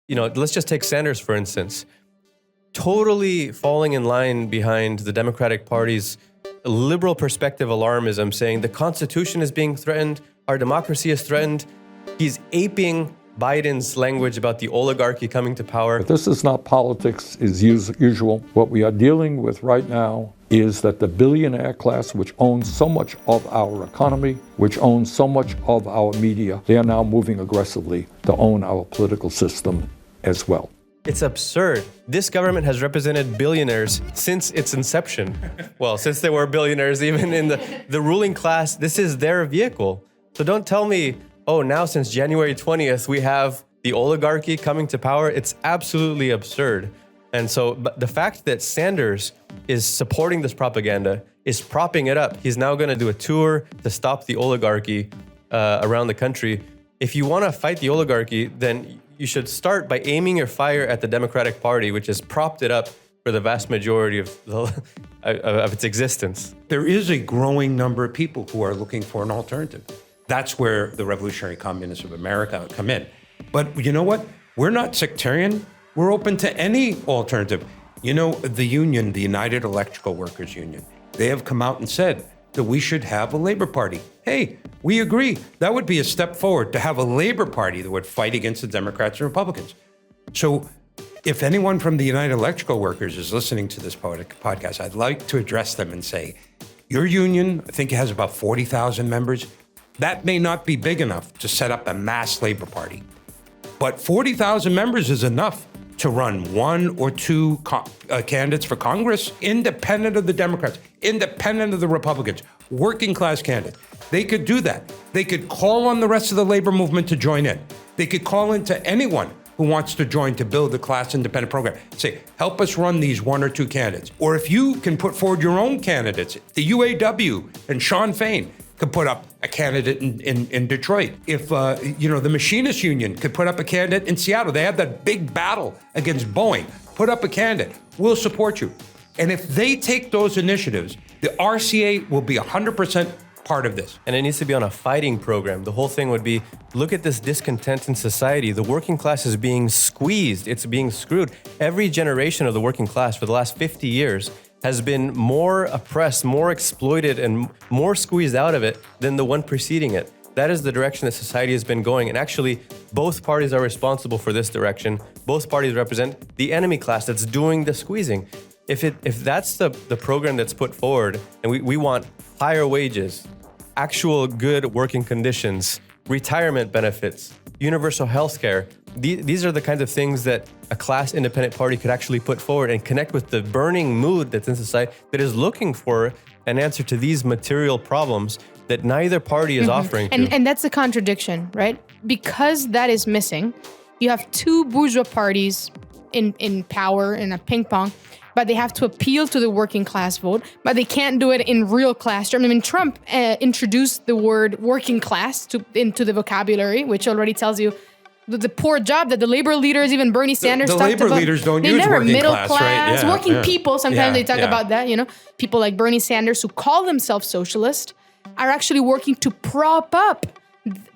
let's just take Sanders, for instance, totally falling in line behind the Democratic Party's liberal perspective alarmism, saying the Constitution is being threatened, our democracy is threatened. He's aping Biden's language about the oligarchy coming to power. But this is not politics as usual. What we are dealing with right now is that the billionaire class, which owns so much of our economy, which owns so much of our media, they are now moving aggressively to own our political system as well. It's absurd. This government has represented billionaires since its inception. Well, since there were billionaires even in the ruling class, this is their vehicle. So don't tell me, oh, now since January 20th, we have the oligarchy coming to power. It's absolutely absurd. And so but the fact that Sanders is supporting this propaganda, is propping it up. He's now going to do a tour to stop the oligarchy around the country. If you want to fight the oligarchy, then you should start by aiming your fire at the Democratic Party, which has propped it up for the vast majority of its existence. There is a growing number of people who are looking for an alternative. That's where the Revolutionary Communists of America come in. But you know what? We're not sectarian. We're open to any alternative. The union, the United Electrical Workers Union, they have come out and said that we should have a Labor Party. Hey, we agree. That would be a step forward to have a Labor Party that would fight against the Democrats and Republicans. So if anyone from the United Electrical Workers is listening to this podcast, I'd like to address them and say, your union, I think it has about 40,000 members. That may not be big enough to set up a mass Labor Party, but 40,000 members is enough to run one or two candidates for Congress, independent of the Democrats, independent of the Republicans, working class candidates. They could do that. They could call on the rest of the labor movement to join in. They could call into anyone who wants to join to build a class independent program. Say, help us run these one or two candidates. Or if you can put forward your own candidates, the UAW and Shawn Fain could put up a candidate in Detroit. If, the Machinists Union could put up a candidate in Seattle. They had that big battle against Boeing. Put up a candidate. We'll support you. And if they take those initiatives, the RCA will be 100% part of this. And it needs to be on a fighting program. The whole thing would be, look at this discontent in society. The working class is being squeezed. It's being screwed. Every generation of the working class for the last 50 years has been more oppressed, more exploited, and more squeezed out of it than the one preceding it. That is the direction that society has been going. And actually, both parties are responsible for this direction. Both parties represent the enemy class that's doing the squeezing. If that's the program that's put forward, and we want higher wages, actual good working conditions, retirement benefits, universal health care, these are the kinds of things that a class independent party could actually put forward and connect with the burning mood that's in society that is looking for an answer to these material problems that neither party is offering to. And that's the contradiction, right? Because that is missing, you have two bourgeois parties in power in a ping pong, but they have to appeal to the working class vote, but they can't do it in real class terms. I mean, Trump introduced the word working class into the vocabulary, which already tells you the poor job that the labor leaders, even Bernie Sanders talked about. The labor leaders don't use working middle class, class, right? working people. Sometimes they talk about that, People like Bernie Sanders who call themselves socialist are actually working to prop up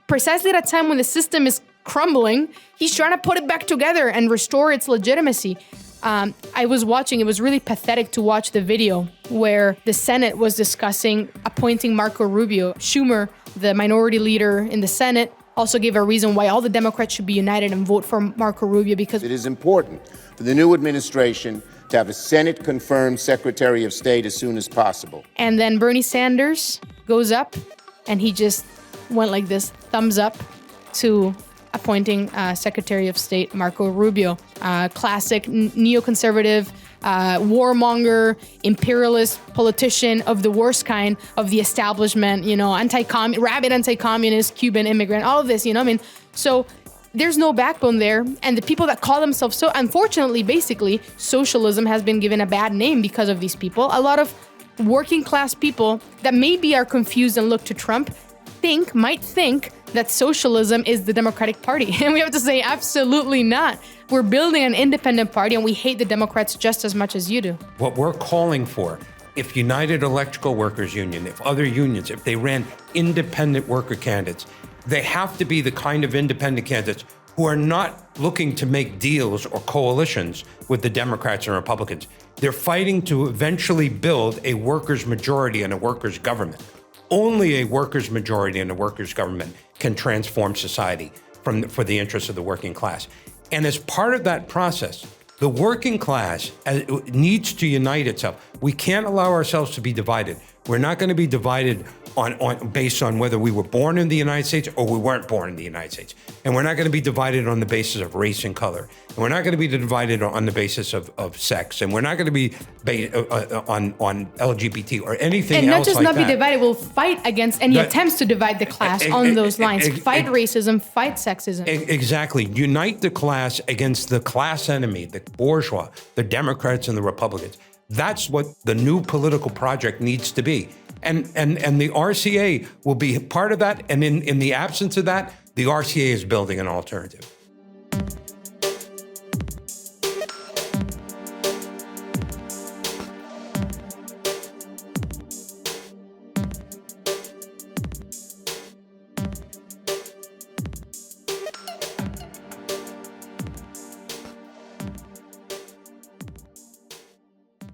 precisely at a time when the system is crumbling. He's trying to put it back together and restore its legitimacy. I was watching, it was really pathetic to watch the video where the Senate was discussing appointing Marco Rubio. Schumer, the minority leader in the Senate, also gave a reason why all the Democrats should be united and vote for Marco Rubio because it is important for the new administration to have a Senate-confirmed Secretary of State as soon as possible. And then Bernie Sanders goes up and he just went like this, thumbs up to appointing Secretary of State Marco Rubio. Classic neoconservative, warmonger, imperialist politician of the worst kind of the establishment, rabid anti-communist, Cuban immigrant, all of this, So there's no backbone there. And the people that call themselves unfortunately, basically, socialism has been given a bad name because of these people. A lot of working class people that maybe are confused and look to Trump might think that socialism is the Democratic Party. And we have to say, absolutely not. We're building an independent party and we hate the Democrats just as much as you do. What we're calling for, if United Electrical Workers Union, if other unions, if they ran independent worker candidates, they have to be the kind of independent candidates who are not looking to make deals or coalitions with the Democrats and Republicans. They're fighting to eventually build a workers' majority and a workers' government. Only a workers' majority and a workers' government can transform society for the interests of the working class. And as part of that process, the working class needs to unite itself. We can't allow ourselves to be divided. We're not going to be divided based on whether we were born in the United States or we weren't born in the United States. And we're not going to be divided on the basis of race and color. And we're not going to be divided on the basis of sex. And we're not going to be on LGBT or anything And else not just like not be that. divided, we'll fight against any attempts to divide the class on those lines. Fight racism, fight sexism. Exactly. Unite the class against the class enemy, the bourgeois, the Democrats and the Republicans. That's what the new political project needs to be. And the RCA will be part of that. And in the absence of that, the RCA is building an alternative.